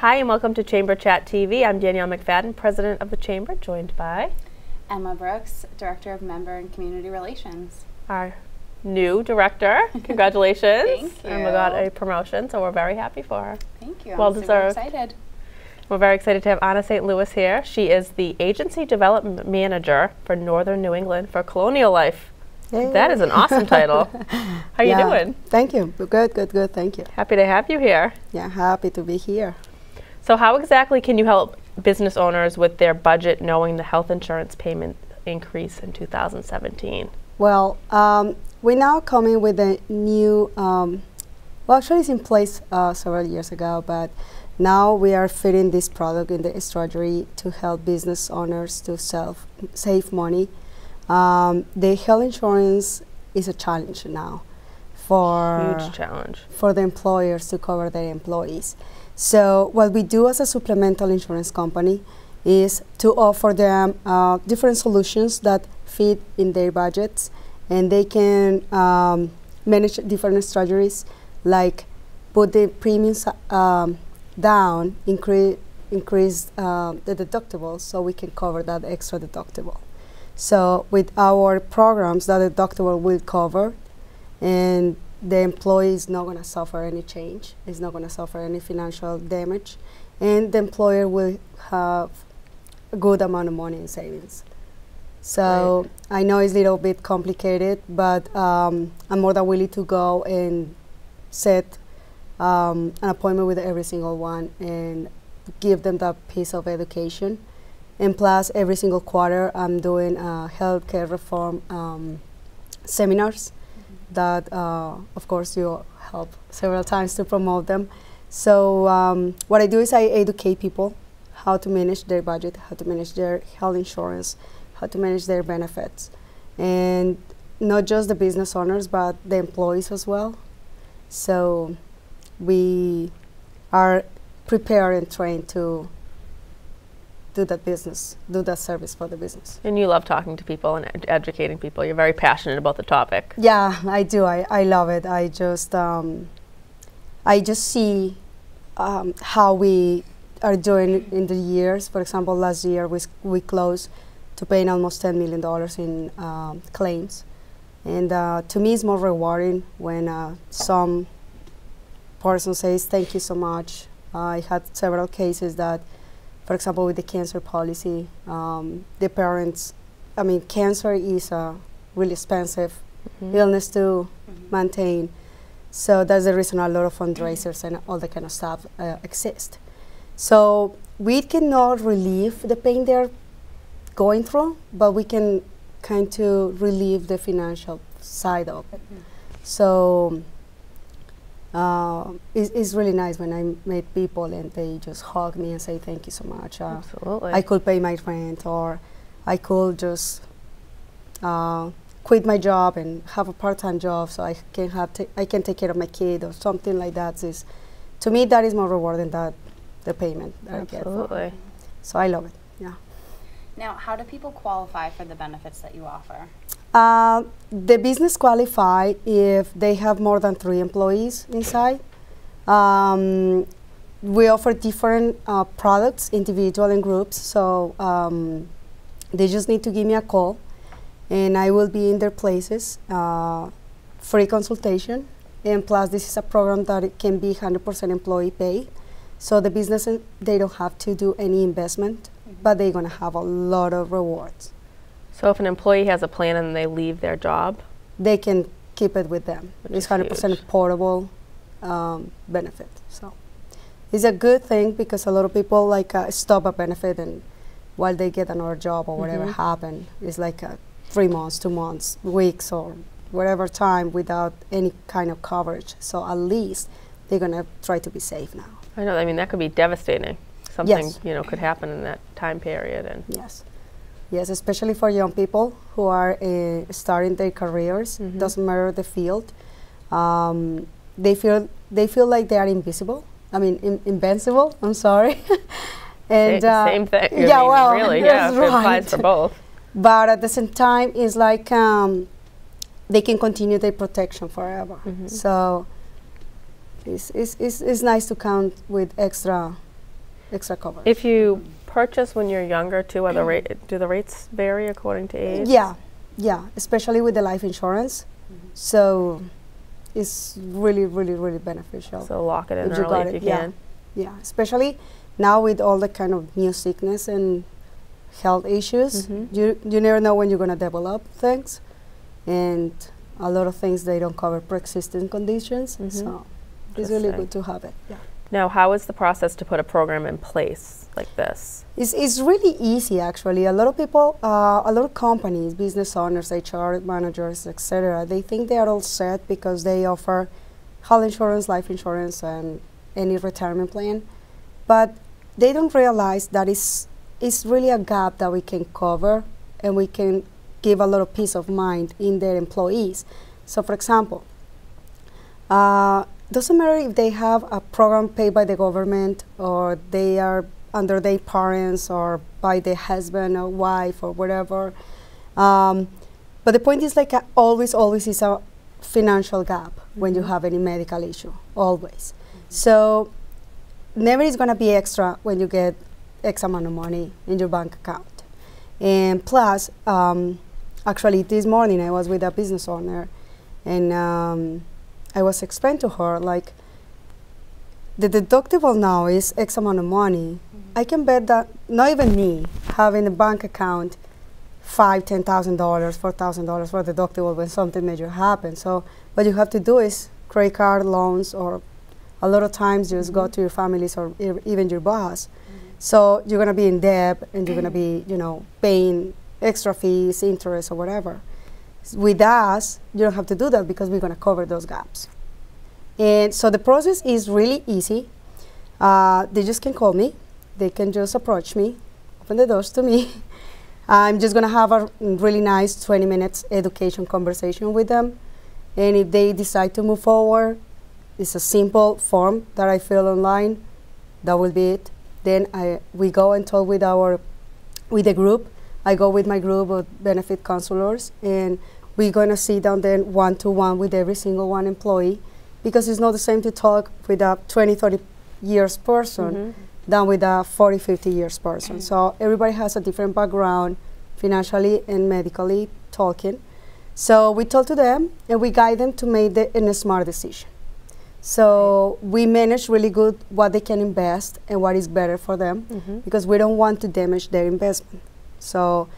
Hi and welcome to Chamber Chat TV. I'm Danielle McFadden, President of the Chamber, joined by Emma Brooks, Director of Member and Community Relations. our new director. Congratulations. Thank you. Emma got a promotion, so we're very happy for her. Thank you. Well I'm super deserved. excited. We're very excited to have Anna St. Louis here. She is the Agency Development Manager for Northern New England for Colonial Life. Yay. That is an awesome title. How you doing? Thank you. Good, thank you. Happy to have you here. Yeah, happy to be here. So how exactly can you help business owners with their budget knowing the health insurance payment increase in 2017? Well, we're now coming with a new, well actually it's in place several years ago, but now we are fitting this product in the strategy to help business owners to save money. The health insurance is a challenge now for Huge challenge for the employers to cover their employees. So what we do as a supplemental insurance company is to offer them different solutions that fit in their budgets, and they can manage different strategies like put the premiums down, increase the deductible so we can cover that extra deductible. So with our programs, that deductible will cover, and the employee is not going to suffer any change, is not going to suffer any financial damage, and the employer will have a good amount of money in savings. So right. I know it's a little bit complicated, but I'm more than willing to go and set an appointment with every single one and give them that piece of education. And plus, every single quarter, I'm doing healthcare reform seminars that, of course, you help several times to promote them. So what I do is I educate people how to manage their budget, how to manage their health insurance, how to manage their benefits. And not just the business owners, but the employees as well. So we are prepared and trained to do that business, do that service for the business. And you love talking to people and educating people. You're very passionate about the topic. Yeah, I do. I love it. I just see how we are doing in the years. For example, last year we closed to paying almost $10 million in claims. And to me, it's more rewarding when some person says, "Thank you so much." I had several cases that, for example, with the cancer policy, the parents, I mean, cancer is a really expensive illness to maintain. So that's the reason a lot of fundraisers and all that kind of stuff exist. So we cannot relieve the pain they're going through, but we can kind of relieve the financial side of it. So it's really nice when I meet people and they just hug me and say thank you so much. Absolutely. I could pay my rent, or I could just quit my job and have a part-time job so I can take care of my kid or something like that. To me, that is more rewarding than the payment that I get. Absolutely. So I love it. Yeah. Now, how do people qualify for the benefits that you offer? The business qualify if they have more than 3 employees inside. We offer different products, individual and groups. So they just need to give me a call, and I will be in their places, free consultation. And plus, this is a program that it can be 100% employee paid. So the business, they don't have to do any investment, but they're going to have a lot of rewards. So if an employee has a plan and they leave their job, they can keep it with them. It's 100% portable benefit. So it's a good thing because a lot of people like stop a benefit, and while they get another job or whatever happened, it's like 3 months, 2 months, weeks, or whatever time without any kind of coverage. So at least they're gonna try to be safe now. I know. I mean, that could be devastating. Something could happen in that time period, and yes, especially for young people who are starting their careers. Doesn't matter the field. They feel like they are invisible. I mean, invincible. I'm sorry. And same thing. Yeah, I mean, well, really, that's it applies for both. But at the same time, it's like they can continue their protection forever. So it's nice to count with extra extra coverage. If you purchase when you're younger too, are do the rates vary according to age? Yeah, especially with the life insurance. So it's really, really, really beneficial. So lock it in if you got early if it, you can. Yeah, especially now with all the kind of new sickness and health issues. You never know when you're going to develop things. And a lot of things they don't cover pre-existing conditions. So it's really good to have it. Yeah. Now, how is the process to put a program in place like this? It's really easy, actually. A lot of people, a lot of companies, business owners, HR managers, etc., they think they are all set because they offer health insurance, life insurance, and any retirement plan. But they don't realize that it's really a gap that we can cover, and we can give a lot of peace of mind in their employees. So, for example, doesn't matter if they have a program paid by the government, or they are under their parents or by their husband or wife or whatever. But the point is, like, always is a financial gap when you have any medical issue, always. So never is going to be extra when you get X amount of money in your bank account. And plus, actually this morning I was with a business owner, and I was explaining to her, like, the deductible now is X amount of money. I can bet that not even me having a bank account $5,000, $10,000, $4,000 for deductible when something major happens. So what you have to do is credit card loans, or a lot of times just go to your families or even your boss. So you're gonna be in debt, and you're gonna be, paying extra fees, interest, or whatever. With us, you don't have to do that because we're gonna cover those gaps. And so the process is really easy. They just can call me. They can just approach me, open the doors to me. I'm just gonna have a really nice 20 minutes education conversation with them. And if they decide to move forward, it's a simple form that I fill online. That will be it. Then we go and talk with the group. I go with my group of benefit counselors, and we're gonna sit down then one-to-one with every single one employee, because it's not the same to talk with a 20, 30 years person than with a 40, 50 years person. So everybody has a different background, financially and medically talking. So we talk to them, and we guide them to make a smart decision. So we manage really good what they can invest and what is better for them, because we don't want to damage their investment. So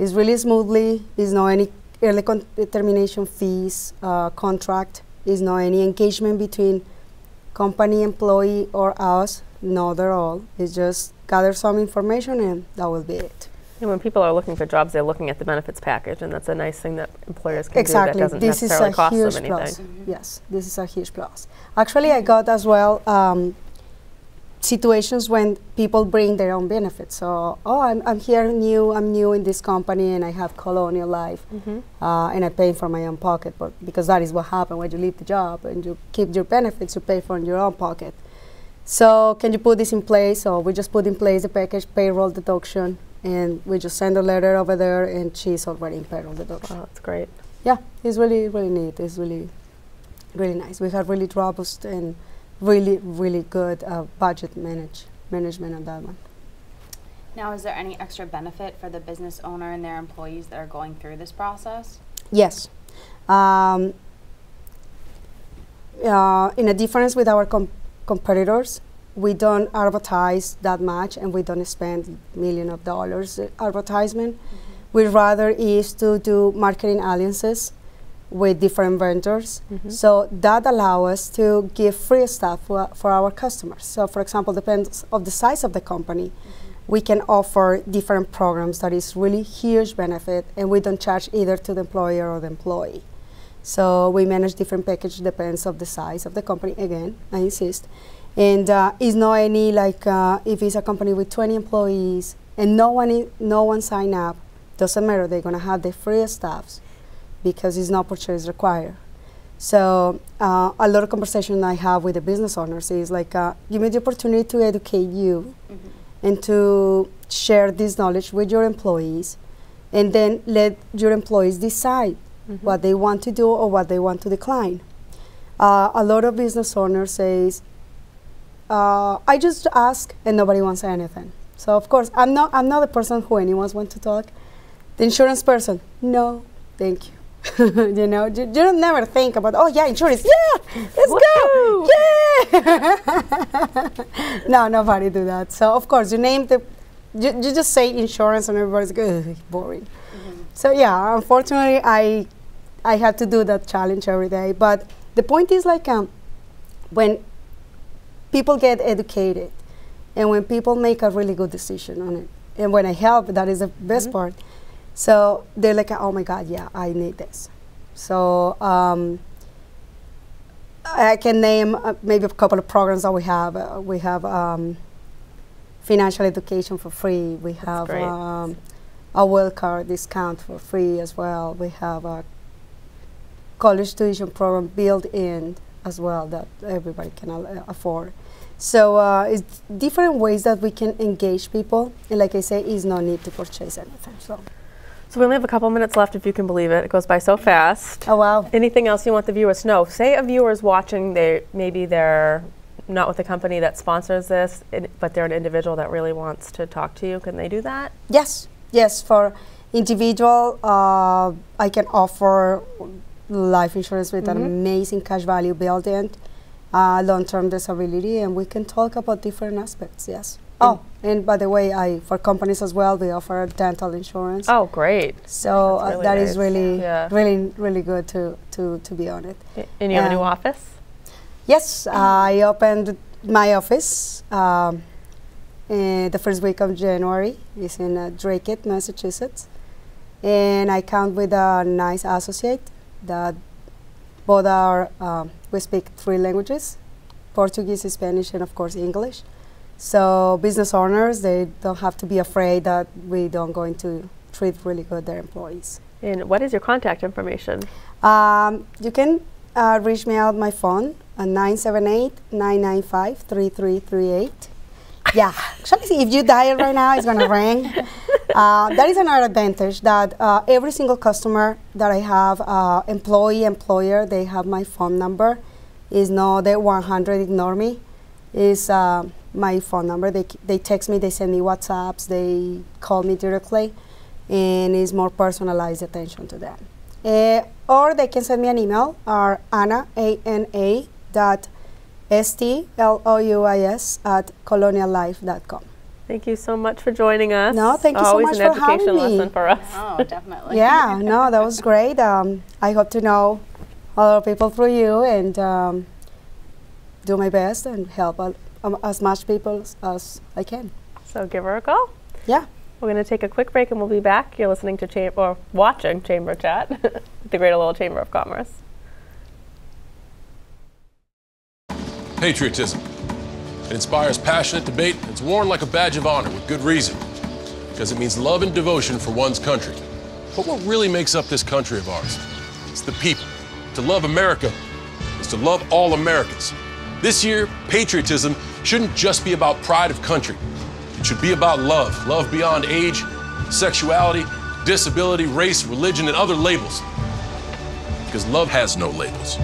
it's really smoothly. There's no any early termination fees, contract. There's no any engagement between company, employee, or us. Not at all. It's just gather some information, and that will be it. And when people are looking for jobs, they're looking at the benefits package, and that's a nice thing that employers can Exactly. do that doesn't This necessarily is a cost huge them anything. plus. Yes, this is a huge plus. Actually, I got as well situations when people bring their own benefits. So, I'm here I'm new in this company, and I have Colonial Life, and I pay for my own pocket, but because that is what happens when you leave the job and you keep your benefits, you pay from your own pocket. So can you put this in place? So we just put in place the package, payroll deduction, and we just send a letter over there, and she's already in payroll deduction. Wow, that's great. Yeah, it's really, really neat. It's really, really nice. We have really robust and really, really good budget management on that one. Now, is there any extra benefit for the business owner and their employees that are going through this process? Yes. In a difference with our competitors, we don't advertise that much, and we don't spend millions of dollars advertisement. We rather is to do marketing alliances with different vendors. So that allows us to give free stuff for our customers. So, for example, depends on the size of the company, we can offer different programs that is really huge benefit, and we don't charge either to the employer or the employee. So we manage different packages, depends on the size of the company. Again, I insist. And it's not any like if it's a company with 20 employees and no one sign up, doesn't matter. They're gonna have the free staffs because it's not purchase required. So a lot of conversation I have with the business owners is like, give me the opportunity to educate you and to share this knowledge with your employees, and then let your employees decide what they want to do or what they want to decline. A lot of business owners says, I just ask and nobody wants anything. So of course, I'm not the person who anyone wants to talk. The insurance person, no, thank you. You know, you don't never think about, oh yeah, insurance, yeah, let's go, yeah. No, nobody do that. So of course, you just say insurance and everybody's good, boring. So yeah, unfortunately, I have to do that challenge every day. But the point is like when people get educated and when people make a really good decision on it, and when I help, that is the best part. So they're like, oh my God, yeah, I need this. So I can name maybe a couple of programs that we have. We have financial education for free. We have a World Card discount for free as well. We have a college tuition program built in as well that everybody can afford. So it's different ways that we can engage people. And like I say, is no need to purchase anything. So we only have a couple minutes left, if you can believe it. It goes by so fast. Oh, wow. Anything else you want the viewers to know? Say a viewer is watching, maybe they're not with the company that sponsors this, but they're an individual that really wants to talk to you. Can they do that? Yes. Yes, for individual, I can offer life insurance with an amazing cash value built in, long-term disability, and we can talk about different aspects, yes. Oh, and by the way, for companies as well, we offer dental insurance. Oh, great. So really that nice. is really, Yeah. really good to be on it. And you have a new office? Yes, I opened my office the first week of January. It's in Dracut, Massachusetts. And I come with a nice associate that both are, we speak 3 languages, Portuguese, Spanish, and of course English. So business owners, they don't have to be afraid that we don't going to treat really good their employees. And what is your contact information? You can reach me out my phone at 978-995-3338. Yeah, actually, if you dial right now, it's gonna ring. That is another advantage that every single customer that I have, employee, employer, they have my phone number. Is no, the 100 ignore me. Is my phone number. They text me, they send me WhatsApps, they call me directly, and it's more personalized attention to them. Or they can send me an email, or Ana, A-N-A, STLOUIS@coloniallife.com. Thank you so much for joining us. No, thank you so much for having me. Always an education lesson for us. Oh, definitely. Yeah, no, that was great. I hope to know other people through you and do my best and help as much people as I can. So give her a call. Yeah. We're going to take a quick break and we'll be back. You're listening to watching Chamber Chat, the Greater Lowell Chamber of Commerce. Patriotism. It inspires passionate debate. It's worn like a badge of honor with good reason, because it means love and devotion for one's country. But what really makes up this country of ours? It's the people. To love America is to love all Americans. This year, patriotism shouldn't just be about pride of country. It should be about love. Love beyond age, sexuality, disability, race, religion, and other labels. Because love has no labels.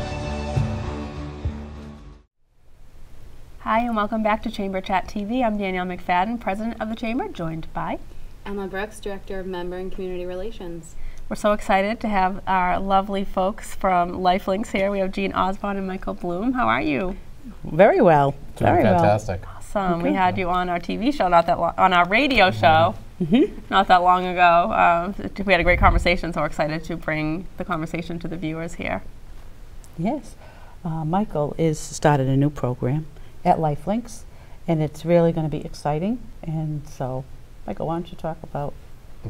Hi, and welcome back to Chamber Chat TV. I'm Danielle McFadden, President of the Chamber, joined by Emma Brooks, Director of Member and Community Relations. We're so excited to have our lovely folks from LifeLinks here. We have Jean Osborne and Michael Bloom. How are you? Very well. Doing fantastic. Awesome. We had you on our TV show, on our radio show, not that long ago. We had a great conversation, so we're excited to bring the conversation to the viewers here. Yes. Michael is started a new program at LifeLinks, and it's really going to be exciting. And so, Michael, why don't you talk about?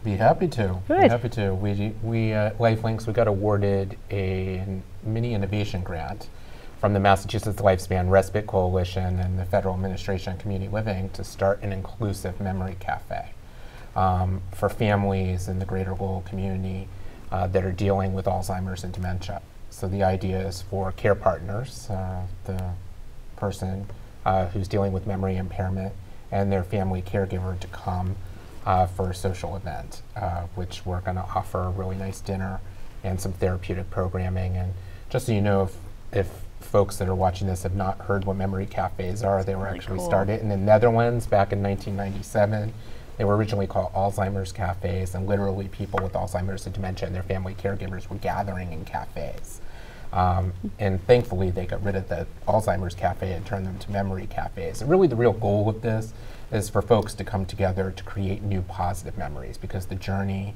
Be happy to. Good. Be happy to. We LifeLinks, we got awarded a mini innovation grant from the Massachusetts Lifespan Respite Coalition and the Federal Administration of Community Living to start an inclusive memory cafe for families in the greater Lowell community that are dealing with Alzheimer's and dementia. So the idea is for care partners, the person who's dealing with memory impairment and their family caregiver to come for a social event, which we're going to offer a really nice dinner and some therapeutic programming. And just so you know, if folks that are watching this have not heard what memory cafes are, they were really actually cool. started in the Netherlands back in 1997. They were originally called Alzheimer's cafes, and literally people with Alzheimer's and dementia and their family caregivers were gathering in cafes. And thankfully, they got rid of the Alzheimer's cafe and turned them to memory cafes. And really, the real goal of this is for folks to come together to create new positive memories, because the journey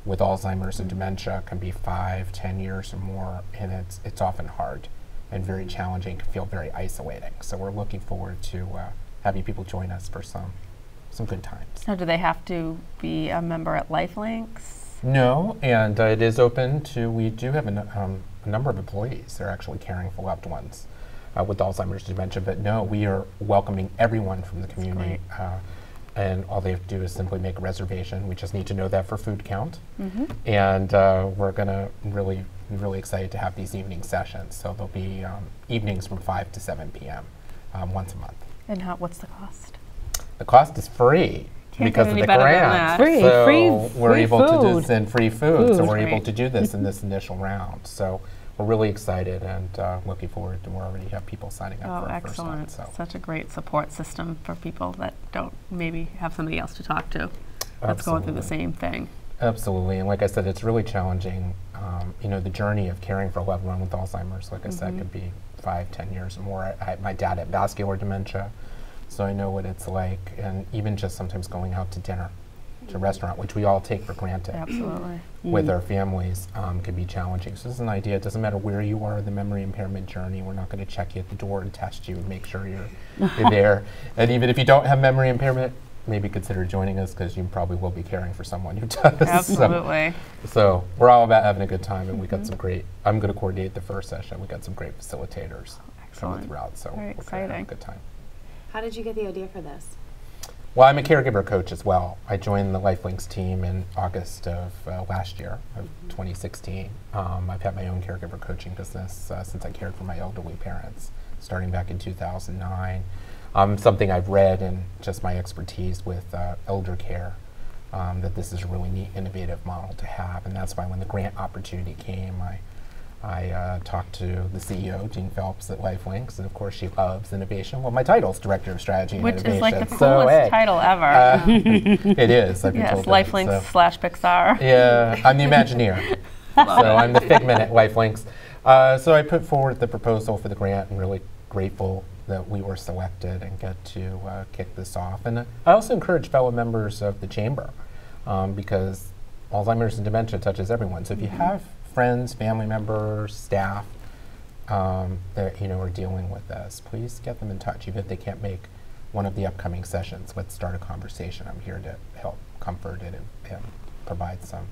with Alzheimer's and dementia can be 5, 10 years or more, and it's often hard and very challenging, can feel very isolating. So we're looking forward to having people join us for some good times. So do they have to be a member at LifeLinks? No, and it is open to, we do have a number of employees that are actually caring for loved ones with Alzheimer's dementia, but no, we are welcoming everyone from the community. And all they have to do is simply make a reservation. We just need to know that for food count. And we're gonna really excited to have these evening sessions. So there'll be evenings from 5 to 7 p.m. Once a month. And what's the cost? The cost is free. Can't Because get of any the better than grant. that. Free, So free, we're free able to do food. this in free food. So Food. we're able Great. to do this in this initial round. So we're really excited and looking forward to, we already have people signing up Oh, for our first one. excellent. So Such a great support system for people that don't maybe have somebody else to talk to that's going through the Absolutely. same thing. Absolutely, and like I said, it's really challenging. You know, the journey of caring for a loved one with Alzheimer's, like I said, could be 5, 10 years or more. My dad had vascular dementia, so I know what it's like, and even just sometimes going out to dinner, to a restaurant, which we all take for granted Absolutely. with our families, can be challenging. So this is an idea. It doesn't matter where you are in the memory impairment journey. We're not going to check you at the door and test you and make sure you're there. And even if you don't have memory impairment, maybe consider joining us, because you probably will be caring for someone who does. Absolutely. So we're all about having a good time, and we got some great, I'm going to coordinate the first session. We got some great facilitators coming Excellent. throughout, so Very we're gonna have a exciting. good time. How did you get the idea for this? Well, I'm a caregiver coach as well. I joined the LifeLinks team in August of last year, of 2016. I've had my own caregiver coaching business since I cared for my elderly parents, starting back in 2009. Something I've read and just my expertise with elder care, that this is a really neat, innovative model to have. And that's why when the grant opportunity came, I talked to the CEO, Jean Phelps at LifeLinks, and of course she loves innovation. Well, my title's Director of Strategy and Which Innovation. is like the so, coolest hey, title ever. it is, I've been Yes, told that, LifeLinks so. / Pixar. Yeah, I'm the Imagineer. So I'm the Figment at LifeLinks. So I put forward the proposal for the grant, and really grateful that we were selected and get to kick this off. And I also encourage fellow members of the chamber, because Alzheimer's and dementia touches everyone. So if you have friends, family members, staff that are dealing with this, please get them in touch. Even if they can't make one of the upcoming sessions, let's start a conversation. I'm here to help comfort and provide some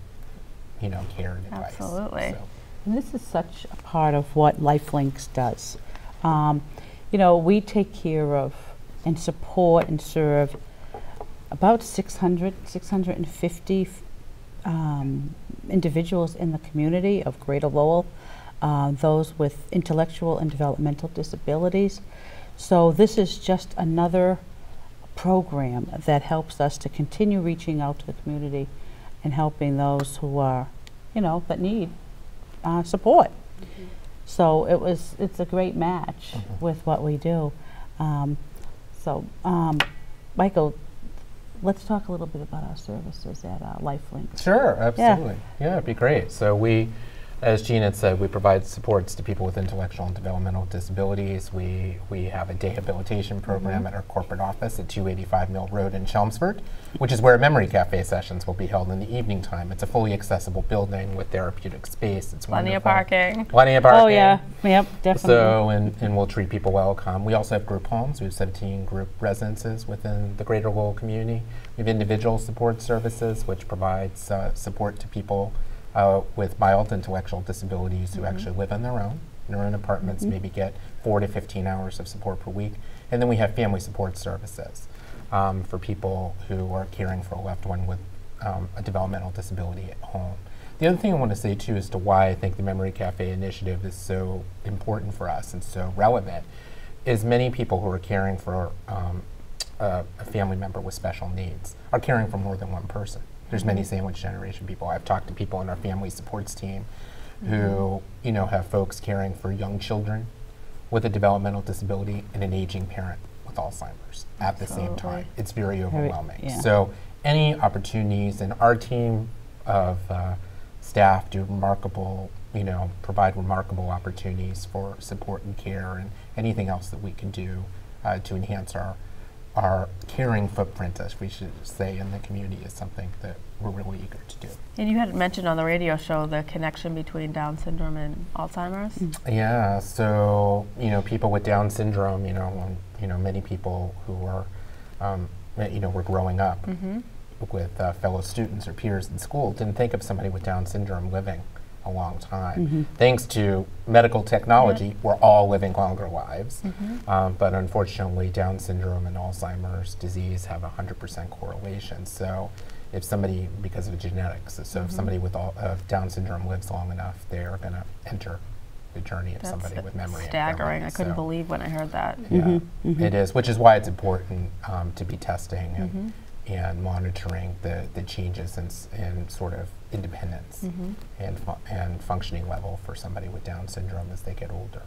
care and advice. Absolutely. So. And this is such a part of what LifeLinks does. We take care of and support and serve about 650 individuals in the community of Greater Lowell, those with intellectual and developmental disabilities. So this is just another program that helps us to continue reaching out to the community and helping those who are, that need support. So it's a great match with what we do. Michael, let's talk a little bit about our services at LifeLinks. Sure, absolutely. Yeah, it'd be great. So we, as Jean had said, we provide supports to people with intellectual and developmental disabilities. We have a rehabilitation program at our corporate office at 285 Mill Road in Chelmsford, which is where memory cafe sessions will be held in the evening time. It's a fully accessible building with therapeutic space. It's Plenty of wonderful. parking. Plenty of parking. Oh yeah, yep, definitely. So, and we'll treat people welcome. We also have group homes. We have 17 group residences within the Greater Lowell community. We have individual support services, which provides support to people with mild intellectual disabilities who actually live on their own in their own apartments, maybe get 4 to 15 hours of support per week. And then we have family support services for people who are caring for a loved one with a developmental disability at home. The other thing I want to say too as to why I think the Memory Cafe initiative is so important for us and so relevant is many people who are caring for a family member with special needs are caring for more than one person. There's many sandwich generation people. I've talked to people in our family supports team who have folks caring for young children with a developmental disability and an aging parent with Alzheimer's at the same time. It's very overwhelming. yeah. So any opportunities, and our team of staff do remarkable, provide remarkable opportunities for support and care, and anything else that we can do to enhance our caring footprint, as we should say, in the community is something that we're really eager to do. And you had mentioned on the radio show the connection between Down syndrome and Alzheimer's. Yeah, so people with Down syndrome, many people who are, were growing up with fellow students or peers in school didn't think of somebody with Down syndrome living a long time. Thanks to medical technology, we're all living longer lives, but unfortunately, Down syndrome and Alzheimer's disease have a 100% correlation. So if somebody, because of genetics, so if somebody with Down syndrome lives long enough, they're going to enter the journey of somebody with memory staggering. impairment. I couldn't believe when I heard that. Yeah, it is, which is why it's important to be testing and monitoring the changes in sort of independence and functioning level for somebody with Down syndrome as they get older.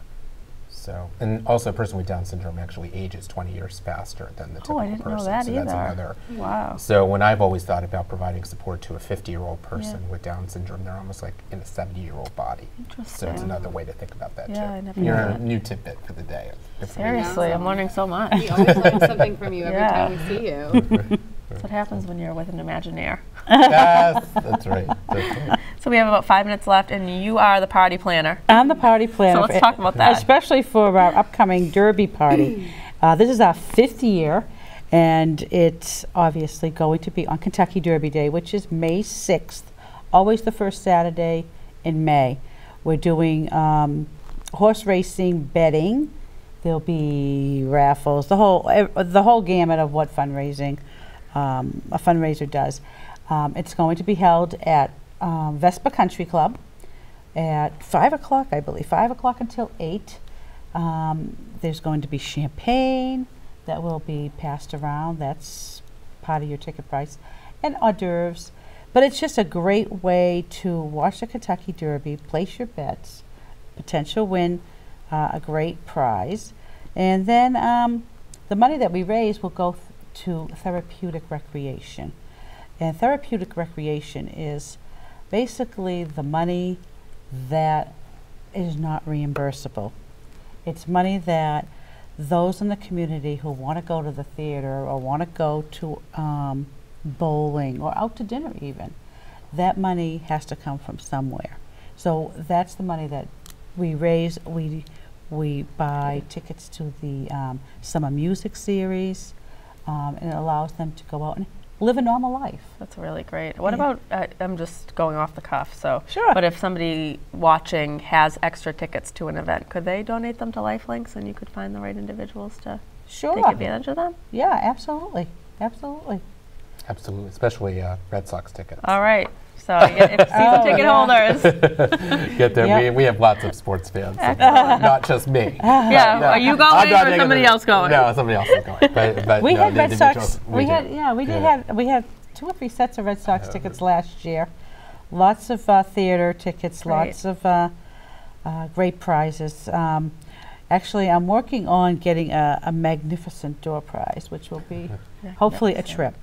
So, and also a person with Down syndrome actually ages 20 years faster than the typical I didn't person. know that so either. That's another. Wow. So when I've always thought about providing support to a 50-year-old person with Down syndrome, they're almost like in a 70-year-old body. So it's another way to think about that too. I never You're knew a that. new tidbit for the day. Seriously, I'm learning so much. We always learn something from you every Yeah. time we see you. That's what happens when you're with an Imagineer. Yes, that's right. That's right. So we have about 5 minutes left, and you are the party planner. I'm the party planner. So let's talk about that. Especially for our upcoming Derby party. This is our 5th year, and it's obviously going to be on Kentucky Derby Day, which is May 6th, always the first Saturday in May. We're doing horse racing, betting. There'll be raffles, the whole gamut of what fundraising a fundraiser does. It's going to be held at Vespa Country Club at 5 o'clock, I believe, 5 o'clock until 8. There's going to be champagne that will be passed around. That's part of your ticket price, and hors d'oeuvres. But it's just a great way to watch the Kentucky Derby, place your bets, potential win a great prize, and then the money that we raise will go to therapeutic recreation. And therapeutic recreation is basically the money that is not reimbursable. It's money that those in the community who want to go to the theater or want to go to bowling or out to dinner even, that money has to come from somewhere. So that's the money that we raise. We buy tickets to the summer music series, and it allows them to go out and live a normal life. That's really great. What about, I'm just going off the cuff, so. Sure. But if somebody watching has extra tickets to an event, could they donate them to Lifelinks and you could find the right individuals to take advantage of them? Yeah, absolutely. Absolutely. Absolutely, especially Red Sox tickets. All right. So if season ticket holders. Get there. Yep. We have lots of sports fans, not just me. Yeah, No, are you I'm going not or taking somebody the- else going? No, somebody else is going. But We no, had the Red individuals, Sox. We had 2 or 3 sets of Red Sox tickets last year. Lots of theater tickets. Great. Lots of great prizes. Actually, I'm working on getting a magnificent door prize, which will be hopefully a trip.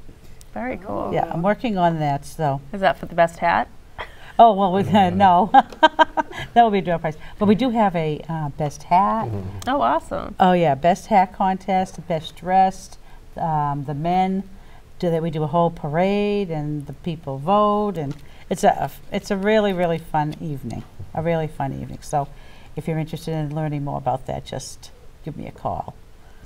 Very cool. Yeah, I'm working on that. So. Is that for the best hat? Oh, well, no. That will be a door prize. But we do have a best hat. Oh, awesome. Oh, yeah, best hat contest, best dressed. The men, we do a whole parade, and the people vote. And it's a really, really fun evening, So if you're interested in learning more about that, just give me a call.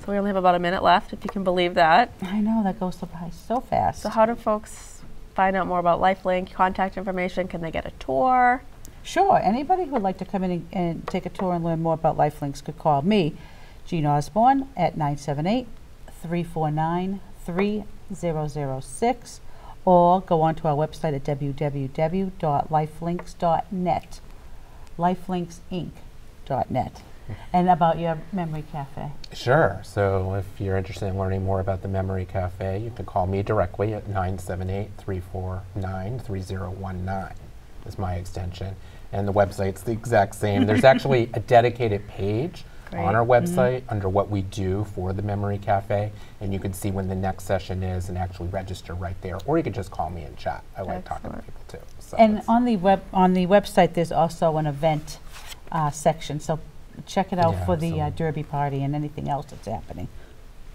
So we only have about a minute left, if you can believe that. I know, that goes by so fast. So how do folks find out more about LifeLink, contact information? Can they get a tour? Sure. Anybody who would like to come in and take a tour and learn more about Lifelinks could call me, Jean Osborne, at 978-349-3006, or go onto our website at www.lifelinks.net, lifelinksinc.net. And about your Memory Cafe. Sure. So if you're interested in learning more about the Memory Cafe, you can call me directly at 978-349-3019 is my extension. And the website's the exact same. There's actually a dedicated page on our website under what we do for the Memory Cafe, and you can see when the next session is and actually register right there. Or you can just call me and chat. I like talking to people too. So And on the website, there's also an event section. So check it out for the Derby party and anything else that's happening.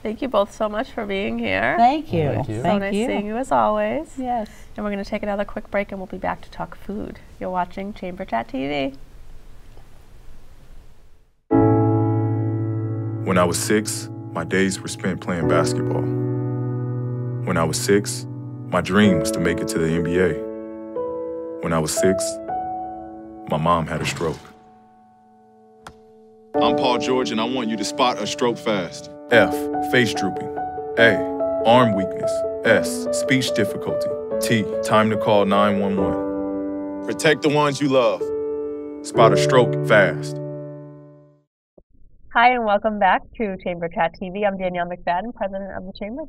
Thank you both so much for being here. Thank you. Thank you. So nice seeing you as always. Yes. And we're going to take another quick break and we'll be back to talk food. You're watching Chamber Chat TV. When I was 6, my days were spent playing basketball. When I was 6, my dream was to make it to the NBA. When I was 6, my mom had a stroke. I'm Paul George, and I want you to spot a stroke fast. F, face drooping. A, arm weakness. S, speech difficulty. T, time to call 911. Protect the ones you love. Spot a stroke fast. Hi, and welcome back to Chamber Chat TV. I'm Danielle McFadden, President of the Chamber.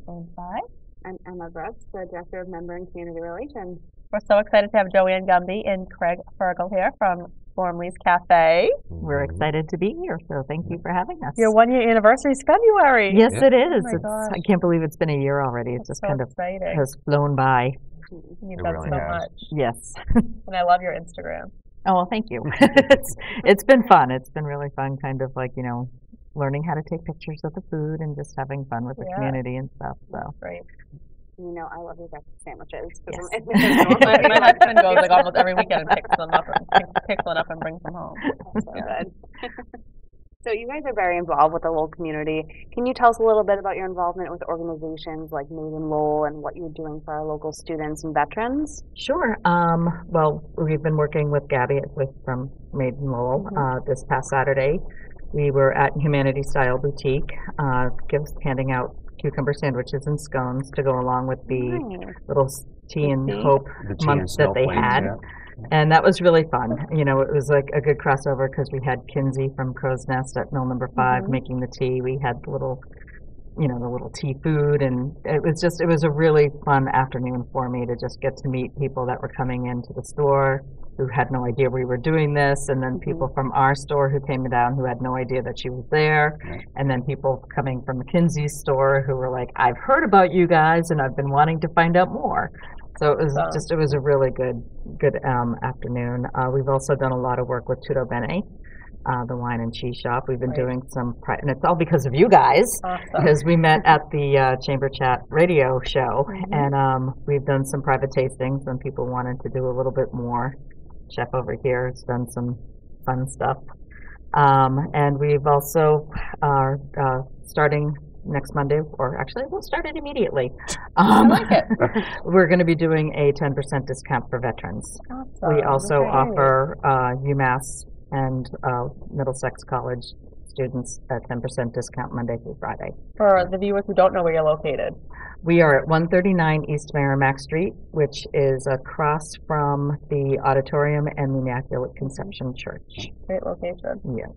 I'm Emma Brooks, the Director of Member and Community Relations. We're so excited to have Joanne Gumby and Craig Fergal here from Gormley's Cafe. We're excited to be here, so thank you for having us. Your 1-year anniversary is February. Yes, it is. Oh my gosh. I can't believe it's been a year already. It just so kind of exciting. has flown by. You've done really so has. much. Yes. And I love your Instagram. Oh, well, thank you. It's been fun. It's been really fun, kind of like, learning how to take pictures of the food and just having fun with the community and stuff. So Great. You know, I love your breakfast sandwiches. Yes. my husband goes like almost every weekend and picks one up and brings them home. That's so good. So you guys are very involved with the Lowell community. Can you tell us a little bit about your involvement with organizations like Made in Lowell and what you're doing for our local students and veterans? Sure. Well, we've been working with Gabby from Made in Lowell. This past Saturday, we were at Humanity Style Boutique, handing out cucumber sandwiches and scones to go along with the little Tea and Hope month that they had. And that was really fun. It was like a good crossover because we had Kinsey from Crow's Nest at Mill Number 5 making the tea. We had the little tea food, and it was a really fun afternoon for me to just get to meet people that were coming into the store who had no idea we were doing this, and then people from our store who came down who had no idea that she was there, and then people coming from Kinsey's store who were like, I've heard about you guys and I've been wanting to find out more. So it was a really good afternoon. We've also done a lot of work with Tutto Bene, the wine and cheese shop. We've been doing some, and it's all because of you guys, because we met at the Chamber Chat radio show, and we've done some private tastings when people wanted to do a little bit more. Chef over here has done some fun stuff. And we've also starting next Monday, or actually we'll start it immediately. I like it. We're going to be doing a 10% discount for veterans. Awesome. We also offer UMass and Middlesex College students a 10% discount Monday through Friday. For the viewers who don't know where you're located. We are at 139 East Merrimack Street, which is across from the auditorium and the Immaculate Conception Church. Great location. Yeah.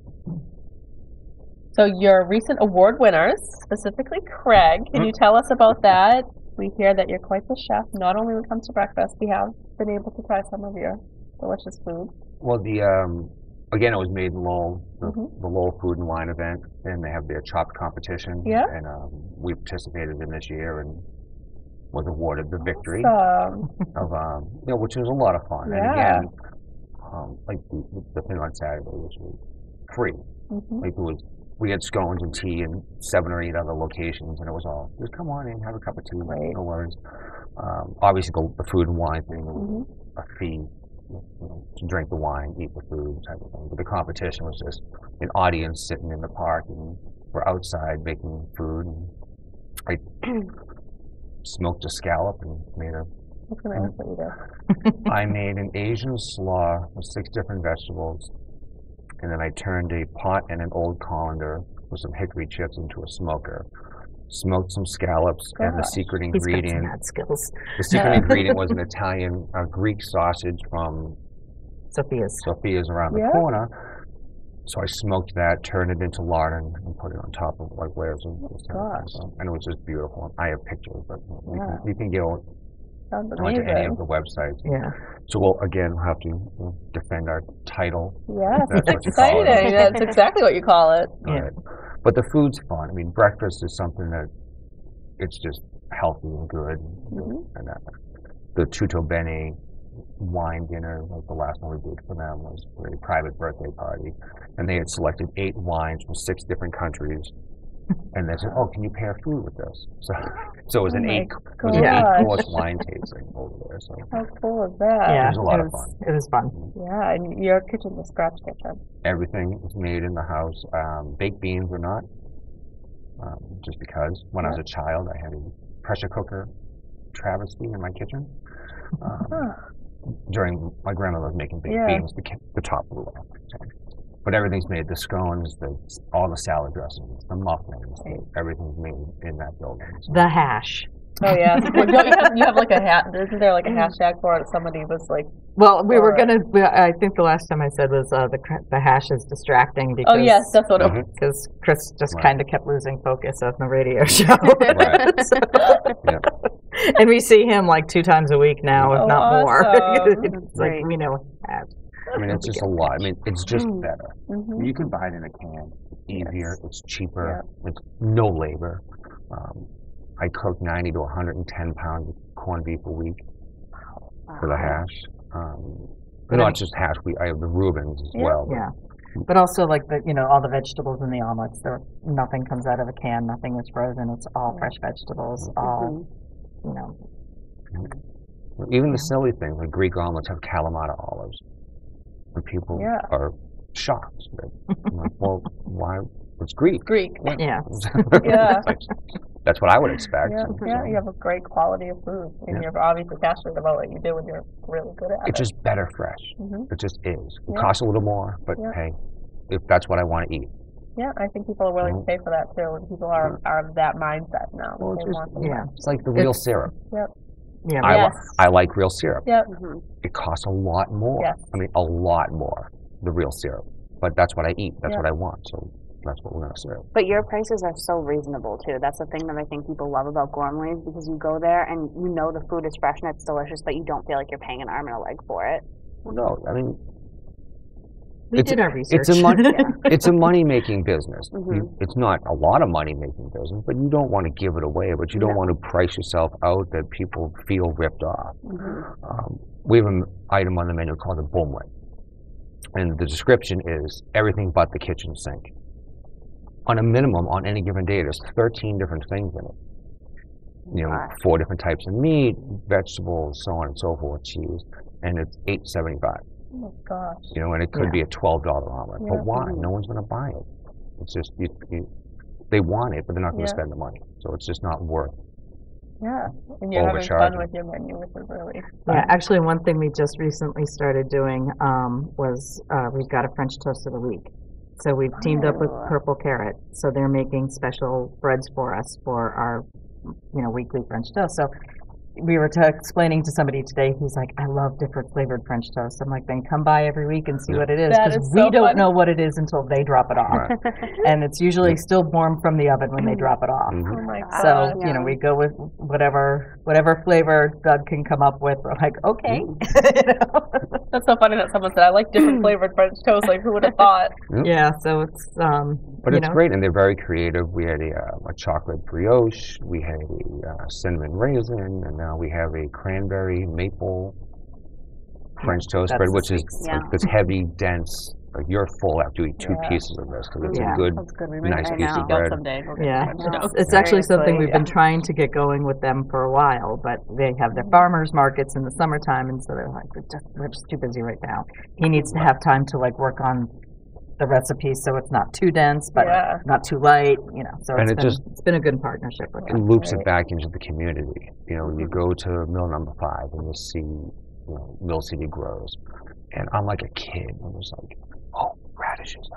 So your recent award winners, specifically Craig, can you tell us about that? We hear that you're quite the chef. Not only when it comes to breakfast, we have been able to try some of your delicious food. Well, again, it was Made in Lowell, the Lowell Food and Wine event, and they have their chopped competition. Yeah. And we participated in this year and was awarded the victory of which was a lot of fun. Yeah. And again, like the thing on Saturday was free. Like we had scones and tea in 7 or 8 other locations, and it was all just come on in, have a cup of tea, no worries. Obviously, the food and wine thing was a fee. To drink the wine, eat the food, type of thing. But the competition was just an audience sitting in the park, and we're outside making food. And I smoked a scallop and made I made an Asian slaw with 6 different vegetables, and then I turned a pot and an old colander with some hickory chips into a smoker. Smoked some scallops, and the secret ingredient. The secret ingredient was an Italian Greek sausage from Sophia's around the corner. So I smoked that, turned it into lard, and put it on top of layers of and it was just beautiful. I have pictures, but you can get Sounds I went to any amazing. of the websites. Yeah. So we'll again have to defend our title. Yes, That's it's what you call it. exciting. That's exactly what you call it. Yeah. Right. But the food's fun. I mean, breakfast is something that it's just healthy and good. And the Tutto Bene wine dinner, like the last one we did for them, was a private birthday party, and they had selected 8 wines from 6 different countries. And they said, "Oh, can you pair food with this?" So it was an 8-course wine tasting over there. So how cool is that? Yeah, it was a lot of fun. It was fun. Yeah, and your kitchen's a scratch kitchen. Everything is made in the house. Baked beans are not, just because when I was a child I had a pressure cooker travesty in my kitchen. During my grandmother was making baked beans, the top blew off. But everything's made, the scones, all the salad dressings, the muffins, everything's made in that building. So. The hash. Oh yeah, well, you have like a hat. Isn't there like a hashtag for it? Somebody was like. Well, we were gonna. I think the last time I said was the hash is distracting because. Oh yes, that's what it was. Because Chris just kind of kept losing focus on the radio show. And we see him like 2 times a week now, if not more. It's like we know hash. I mean, it's just a lot. I mean, it's just better. You can buy it in a can. It's easier. It's cheaper. It's no labor. I cook 90 to 110 pounds of corned beef a week for the hash. Not just hash. I have the Reubens as well. Yeah. But also, like all the vegetables in the omelets. Nothing comes out of a can. Nothing is frozen. It's all fresh vegetables. All, Even the silly things like Greek omelets have Kalamata olives. And people are shocked. I'm like, well, why? It's Greek. Greek. Yeah. That's what I would expect. Yeah, you have a great quality of food, and you're obviously passionate about what you do, and you're really good at it. It's just better fresh. It just is. It costs a little more, but hey, if that's what I want to eat. Yeah, I think people are willing to pay for that too, and people are of that mindset now. Well, it's like the real syrup. Yep. Yeah. I like real syrup. Yep. It costs a lot more. Yes. I mean, a lot more, the real syrup. But that's what I eat. That's what I want. So that's what we're going to serve. But your prices are so reasonable too. That's the thing that I think people love about Gormley's, because you go there and you know the food is fresh and it's delicious, but you don't feel like you're paying an arm and a leg for it. Well, no, I mean, we did our research. It's a money-making business. It's not a lot of money-making business, but you don't want to give it away, but you don't want to price yourself out that people feel ripped off. We have an item on the menu called a boomlet, and the description is everything but the kitchen sink. On a minimum, on any given day, there's 13 different things in it. 4 different types of meat, vegetables, so on and so forth, cheese, and it's $8.75. Oh my gosh. And it could be a $12 omelet. But why? No one's going to buy it. It's just, they want it, but they're not going to spend the money. So it's just not worth Yeah, and you're having fun with your menu, which is really fun. Yeah, actually one thing we just recently started doing was we've got a French toast of the week. So we've teamed up with Purple Carrot. So they're making special breads for us for our weekly French toast. So we were explaining to somebody today who's like, I love different flavored French toast. I'm like, then come by every week and see what it is, because we don't know what it is until they drop it off. And it's usually still warm from the oven when they drop it off. Oh my God. So, we go with whatever flavor Doug can come up with. We're like, okay. That's so funny that someone said, I like different flavored French toast. Like, who would have thought? Yeah, so it's, but it's great, and they're very creative. We had a chocolate brioche, we had a cinnamon raisin, and now we have a cranberry maple French toast bread, which is like this heavy, dense. Like you're full after you eat 2 pieces of this, because it's a good, nice piece of bread. It's actually something we've been trying to get going with them for a while, but they have their farmers markets in the summertime, and so they're like, we're just too busy right now. He needs to have time to work on the recipe so it's not too dense, but not too light, So it's been a good partnership with them. It loops it back into the community. You go to Mill Number 5 and you see, Mill City Grows, and I'm like a kid. I'm just like, oh, radishes.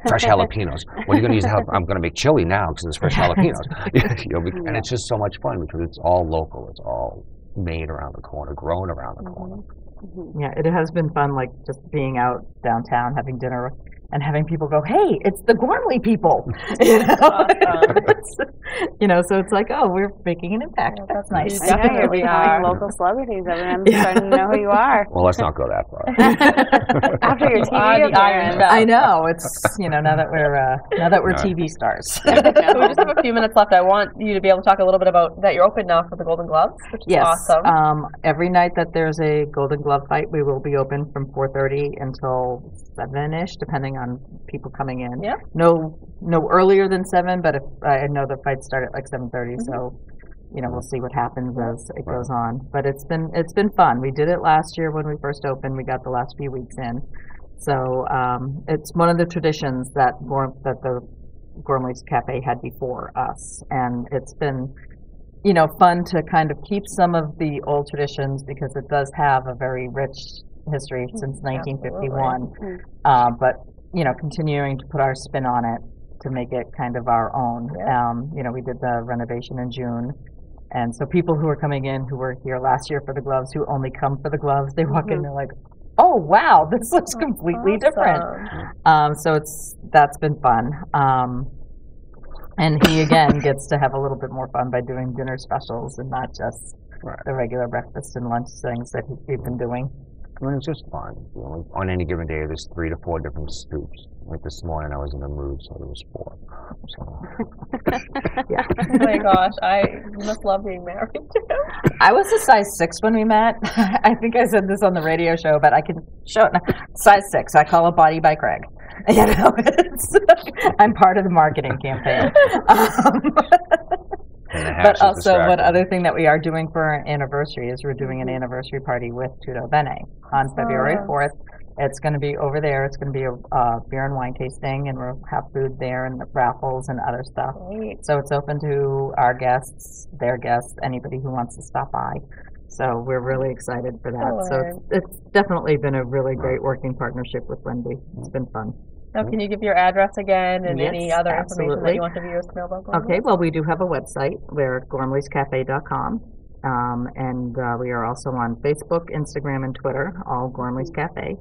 Fresh jalapenos. What are you going to use? I'm going to make chili now because it's fresh jalapenos. And it's just so much fun because it's all local. It's all made around the corner, grown around the corner. Yeah, it has been fun, just being out downtown, having dinner and having people go, "Hey, it's the Gormley people," you know. You know, so it's like, oh, we're making an impact. Yeah, that's nice. I know, you're becoming local celebrities. Everyone's starting to know who you are. Well, let's not go that far. After your You are TV the Iron appearance. Chef. I know, it's, you know, now that we're TV stars. So we just have a few minutes left. I want you to be able to talk a little bit about that you're open now for the Golden Gloves, which is Yes. awesome. Every night that there's a Golden Glove fight, we will be open from 4:30 until 7-ish, depending on people coming in. Yeah. No earlier than 7, but if I know the fights start at like 7:30, so you know, we'll see what happens as it goes on. But it's been fun. We did it last year when we first opened. We got the last few weeks in, so it's one of the traditions that the Gormley's Cafe had before us, and it's been, you know, fun to kind of keep some of the old traditions because it does have a very rich history since 1951. But you know, continuing to put our spin on it to make it kind of our own. You know, we did the renovation in June, and so people who are coming in who were here last year for the gloves, who only come for the gloves, they walk in, they're like, "Oh wow, this looks completely different." So that's been fun. And he again gets to have a little bit more fun by doing dinner specials and not just the regular breakfast and lunch things that we've been doing. I mean, it's just fun. You know, like on any given day, there's 3 to 4 different scoops. Like this morning, I was in the mood, so there was 4. So. Yeah. Oh my gosh, you must love being married too. I was a size 6 when we met. I think I said this on the radio show, but I can show it now. Size 6. I call it Body by Craig. You know, I'm part of the marketing campaign. But also, one other thing that we are doing for our anniversary is we're doing an anniversary party with Tutto Bene on February 4th. It's going to be over there. It's going to be a beer and wine tasting, and we'll have food there and raffles and other stuff. Great. So it's open to our guests, their guests, anybody who wants to stop by. So we're really excited for that. So it's definitely been a really great working partnership with Wendy. It's been fun. Now, can you give your address again and any Yes, other information that absolutely. you want the viewers to know about Gormley's? Okay, well, we do have a website. We're at gormleyscafe.com. And we are also on Facebook, Instagram, and Twitter, all Gormley's Cafe.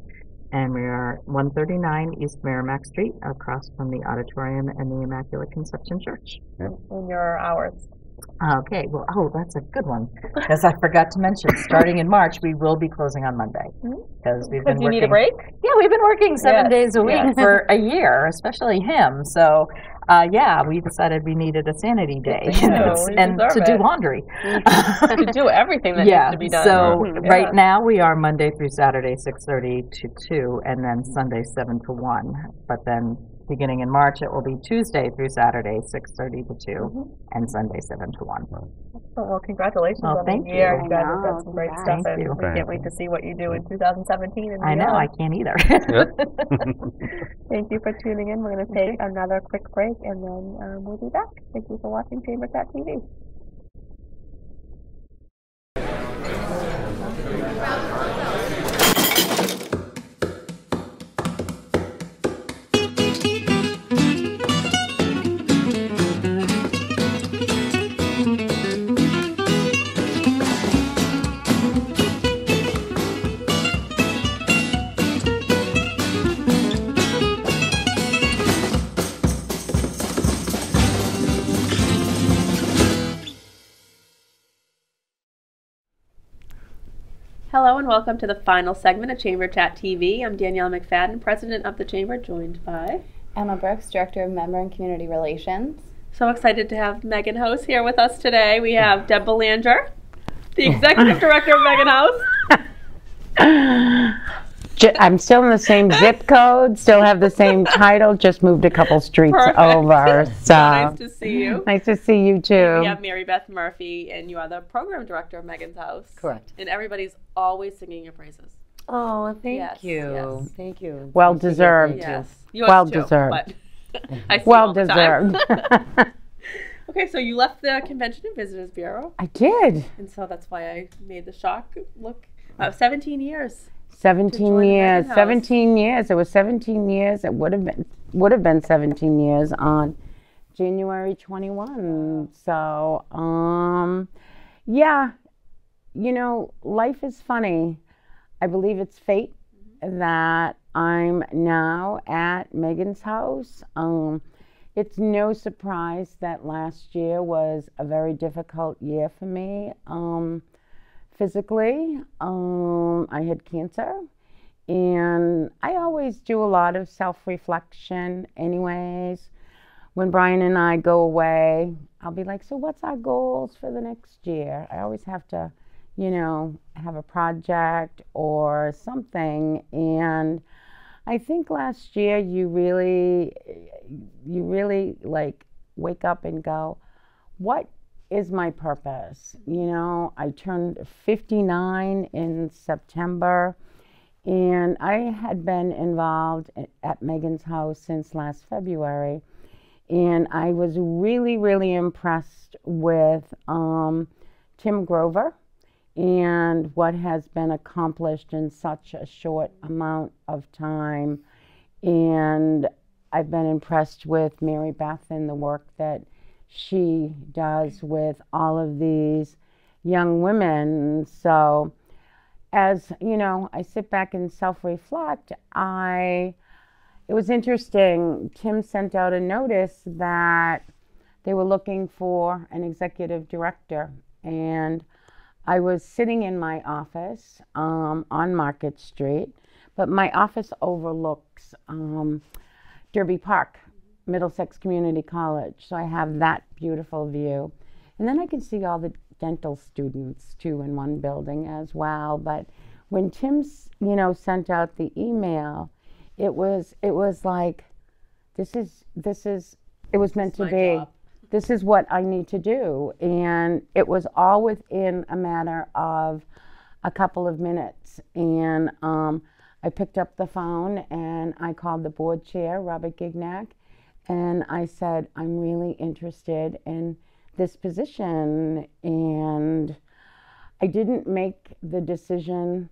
And we are 139 East Merrimack Street, across from the auditorium and the Immaculate Conception Church. In your hours. Okay, well, that's a good one. Because I forgot to mention, starting in March, we will be closing on Monday. Because we've been you working. need a break? Yeah, we've been working 7 Yes, days a week yes. for a year, especially him. So, yeah, we decided we needed a sanity day you and deserve to do it. laundry. To do everything that Yeah, needs to be done. so Yeah. right now we are Monday through Saturday, 6:30 to 2, and then Sunday, 7 to 1. But then beginning in March, it will be Tuesday through Saturday, 6:30 to 2, and Sunday, 7 to 1. Well, congratulations Well, on thank the year. you. You guys have done some great stuff, Thank and you. we can't wait to see what you do in 2017 and I know, I beyond. can't either. Thank you for tuning in. We're going to take another quick break, and then we'll be back. Thank you for watching Chamber Chat TV. Hello and welcome to the final segment of Chamber Chat TV. I'm Danielle McFadden, President of the Chamber, joined by Emma Brooks, Director of Member and Community Relations. So excited to have Megan House here with us today. We have Deb Belanger, the Executive Director of Megan House. I'm still in the same zip code, still have the same title, just moved a couple streets Perfect. over. So Nice to see you. Nice to see you too. We have Mary Beth Murphy, and you are the Program Director of Megan's House. Correct. And everybody's always singing your praises. Oh, thank Yes, you. yes. Thank you. Well deserved. Yes. Yours Well too, deserved. but I see Well all the time. deserved. Okay, so you left the Convention and Visitors Bureau. I did. And so that's why I made the shock look. 17 years. 17 join the years. Megan House. 17 years. It was 17 years. It would have been 17 years on January 21. So, yeah, you know, life is funny. I believe it's fate that I'm now at Megan's house. It's no surprise that last year was a very difficult year for me. Physically, I had cancer, and I always do a lot of self-reflection anyways. When Brian and I go away, I'll be like, so what's our goals for the next year? I always have to, you know, have a project or something. And I think last year you really like wake up and go, what is my purpose? You know, I turned 59 in September, and I had been involved at Megan's house since last February. And I was really, really impressed with Tim Grover and what has been accomplished in such a short amount of time. And I've been impressed with Mary Beth and the work that she does with all of these young women. So as, you know, I sit back and self-reflect, it was interesting. Tim sent out a notice that they were looking for an executive director, and I was sitting in my office on Market Street, but my office overlooks Derby Park, Middlesex Community College, so I have that beautiful view. And then I can see all the dental students too in one building as well. But when Tim, you know, sent out the email, it was like, it was meant to be. Job. This is what I need to do. And it was all within a matter of a couple of minutes. And I picked up the phone and I called the board chair, Robert Gignac, and I said, I'm really interested in this position. And I didn't make the decision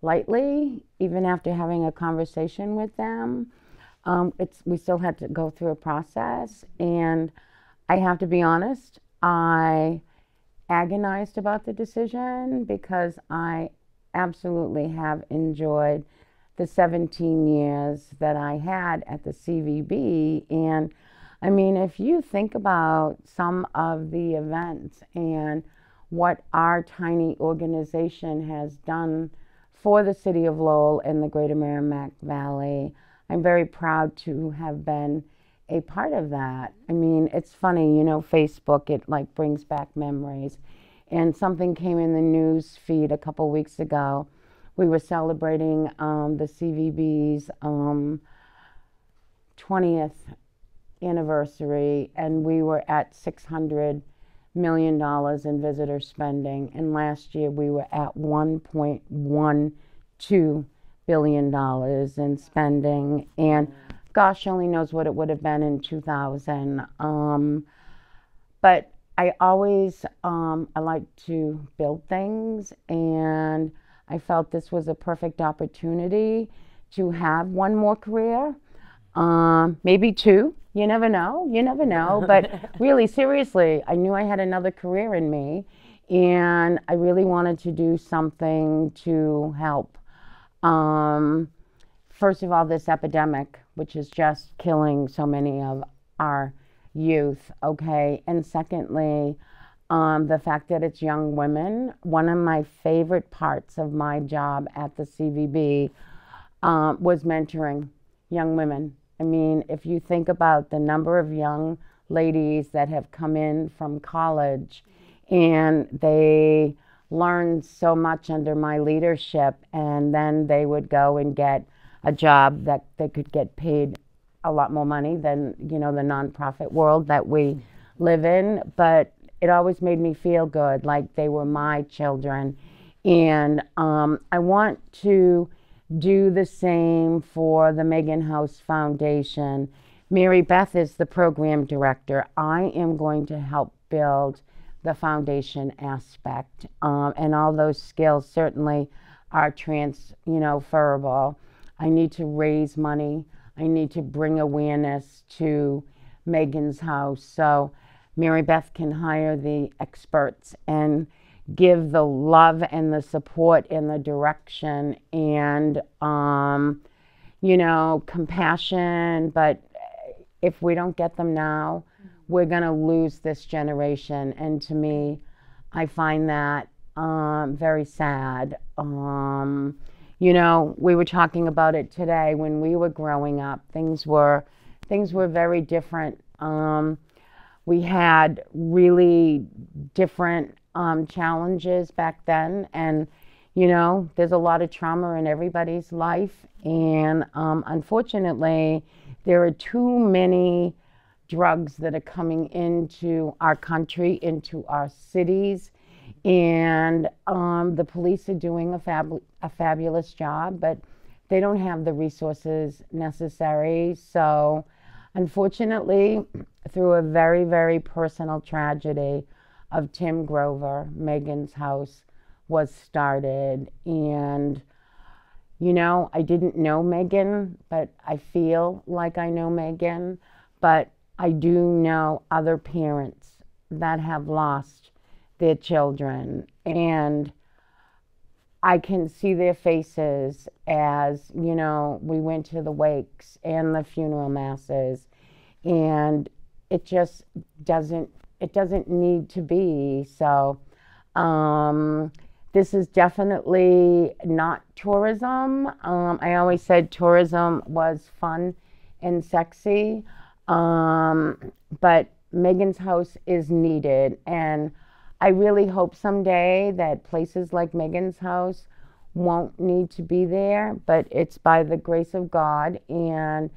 lightly, even after having a conversation with them. We still had to go through a process, and I have to be honest, I agonized about the decision because I absolutely have enjoyed the 17 years that I had at the CVB. And I mean, if you think about some of the events and what our tiny organization has done for the city of Lowell and the greater Merrimack Valley, I'm very proud to have been a part of that. I mean, it's funny, you know, Facebook, it like brings back memories. And something came in the news feed a couple weeks ago. We were celebrating the CVB's 20th anniversary, and we were at $600 million in visitor spending. And last year we were at $1.12 billion in spending. And gosh only knows what it would have been in 2000. But I always, I like to build things, and I felt this was a perfect opportunity to have one more career, maybe two. You never know, but really, seriously, I knew I had another career in me, and I really wanted to do something to help. First of all, this epidemic, which is just killing so many of our youth, okay? And secondly, the fact that it's young women. One of my favorite parts of my job at the CVB was mentoring young women. I mean, if you think about the number of young ladies that have come in from college and they learned so much under my leadership, and then they would go and get a job that they could get paid a lot more money than, you know, the nonprofit world that we live in. But it always made me feel good, like they were my children. And I want to do the same for the Megan House Foundation. Mary Beth is the program director. I am going to help build the foundation aspect, and all those skills certainly are transferable. I need to raise money. I need to bring awareness to Megan's House so Mary Beth can hire the experts and give the love and the support and the direction. And, you know, compassion, but if we don't get them now, we're going to lose this generation. And to me, I find that very sad. You know, we were talking about it today. When we were growing up, things were very different. We had really different challenges back then, and you know, there's a lot of trauma in everybody's life, and unfortunately, there are too many drugs that are coming into our country, into our cities, and the police are doing a fabulous job, but they don't have the resources necessary. So unfortunately, through a very, very personal tragedy of Tim Grover, Megan's House was started. And, you know, I didn't know Megan, but I feel like I know Megan. But I do know other parents that have lost their children. And I can see their faces as, you know, we went to the wakes and the funeral masses, and it just doesn't need to be. So this is definitely not tourism. I always said tourism was fun and sexy, but Megan's House is needed, and I really hope someday that places like Megan's House won't need to be there, but it's by the grace of God and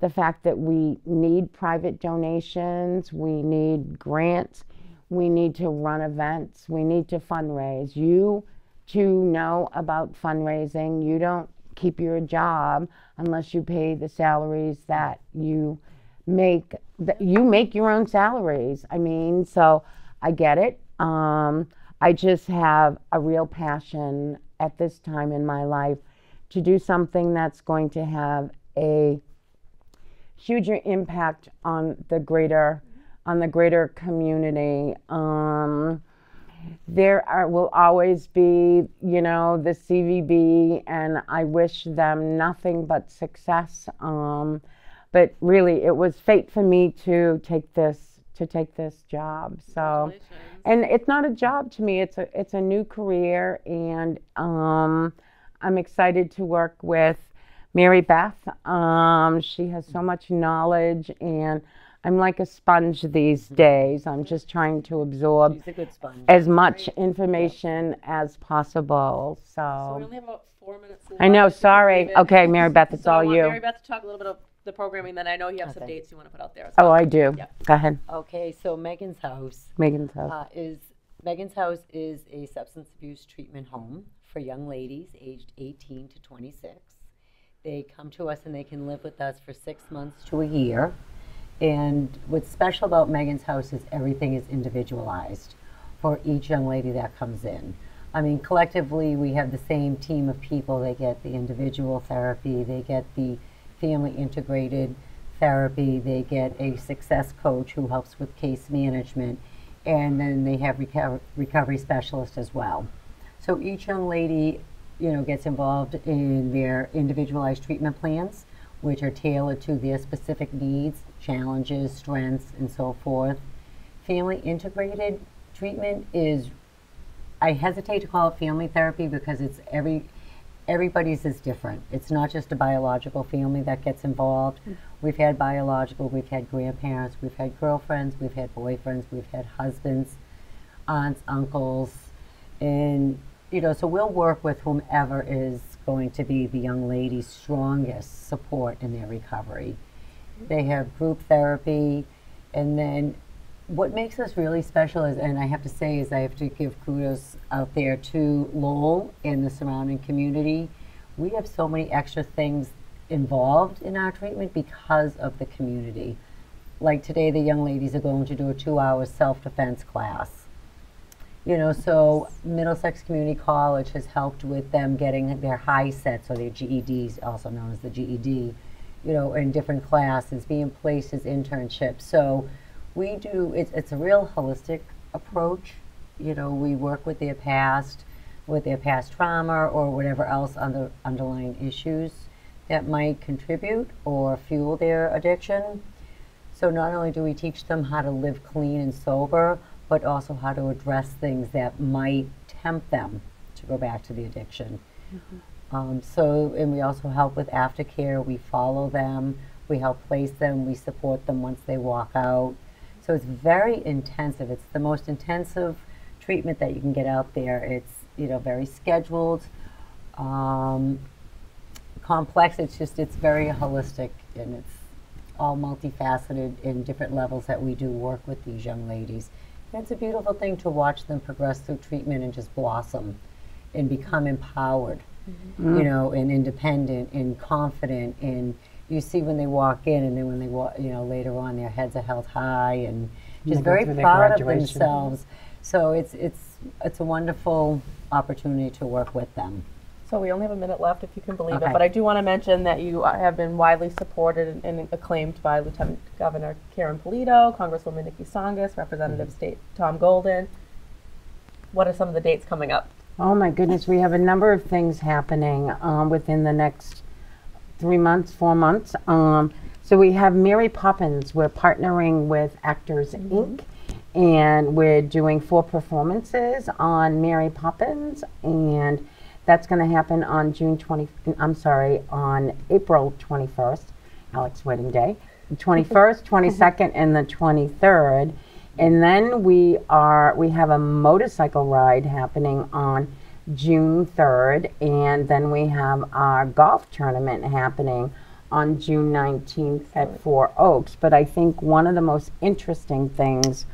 the fact that we need private donations, we need grants, we need to run events, we need to fundraise. You too know about fundraising. You don't keep your job unless you pay the salaries that you make. You make your own salaries. I mean, so I get it. I just have a real passion at this time in my life to do something that's going to have a huger impact on the greater community. There will always be, you know, the CVB, and I wish them nothing but success. But really, it was fate for me to take this job. So, and it's not a job to me; it's a new career, and I'm excited to work with Mary Beth. She has so much knowledge, and I'm like a sponge these days. I'm just trying to absorb She's a good sponge. as much information as possible. So we only have about 4 minutes left. I know, sorry. Okay, Mary Beth, it's So I all want you. Mary Beth to talk a little bit of the programming, then I know you have some dates you want to put out there as well. Oh, I do. Yeah. Go ahead. Okay, so Megan's House. Megan's House. Megan's House is a substance abuse treatment home for young ladies aged 18 to 26. They come to us and they can live with us for 6 months to a year. And what's special about Megan's House is everything is individualized for each young lady that comes in. I mean, collectively, we have the same team of people. They get the individual therapy, they get the family integrated therapy, they get a success coach who helps with case management, and then they have recovery specialists as well. So each young lady, you know, gets involved in their individualized treatment plans, which are tailored to their specific needs, challenges, strengths, and so forth. Family integrated treatment is, I hesitate to call it family therapy because it's everybody's is different. It's not just a biological family that gets involved. We've had biological, we've had grandparents, we've had girlfriends, we've had boyfriends, we've had husbands, aunts, uncles, and you know, so we'll work with whomever is going to be the young lady's strongest support in their recovery. They have group therapy, and then what makes us really special is, and I have to say, is I have to give kudos out there to Lowell and the surrounding community. We have so many extra things involved in our treatment because of the community. Like today, the young ladies are going to do a 2-hour self-defense class. You know, so Middlesex Community College has helped with them getting their high sets, or their GEDs, also known as the GED, you know, in different classes, being placed as internships. So we do, it's a real holistic approach. You know, we work with their past trauma or whatever else underlying issues that might contribute or fuel their addiction. So not only do we teach them how to live clean and sober, but also how to address things that might tempt them to go back to the addiction. And we also help with aftercare. We follow them, we help place them, we support them once they walk out. So it's very intensive. It's the most intensive treatment that you can get out there. It's, you know, very scheduled, complex. It's very holistic, and it's all multifaceted in different levels that we do work with these young ladies. And it's a beautiful thing to watch them progress through treatment and just blossom and become empowered, you know, and independent and confident. And you see when they walk in, and then when they walk, you know, later on, their heads are held high and just very proud of themselves. So it's a wonderful opportunity to work with them. So we only have a minute left, if you can believe Okay. it. But I do want to mention that you have been widely supported and acclaimed by Lieutenant Governor Karen Polito, Congresswoman Nikki Tsongas, Representative State Tom Golden. What are some of the dates coming up? Oh my goodness, we have a number of things happening within the next 3 months, 4 months. So we have Mary Poppins. We're partnering with Actors Inc. And we're doing 4 performances on Mary Poppins, and that's going to happen on on April 21st, Alex's wedding day, the 21st, 22nd, and the 23rd. And then we have a motorcycle ride happening on June 3rd, and then we have our golf tournament happening on June 19th at 4 Oaks. But I think one of the most interesting things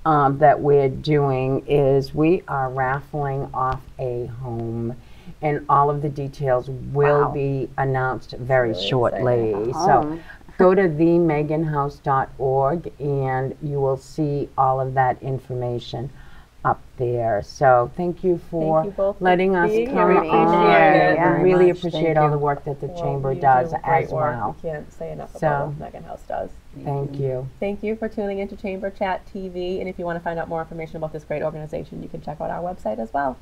that we're doing is we are raffling off a home, and all of the details will be announced very shortly. So go to themeganhouse.org and you will see all of that information up there. So thank you for letting us come on. We really appreciate all the work that the Chamber does as well. We can't say enough about what Megan House does. Thank you. Thank you for tuning into Chamber Chat TV. And if you want to find out more information about this great organization, you can check out our website as well.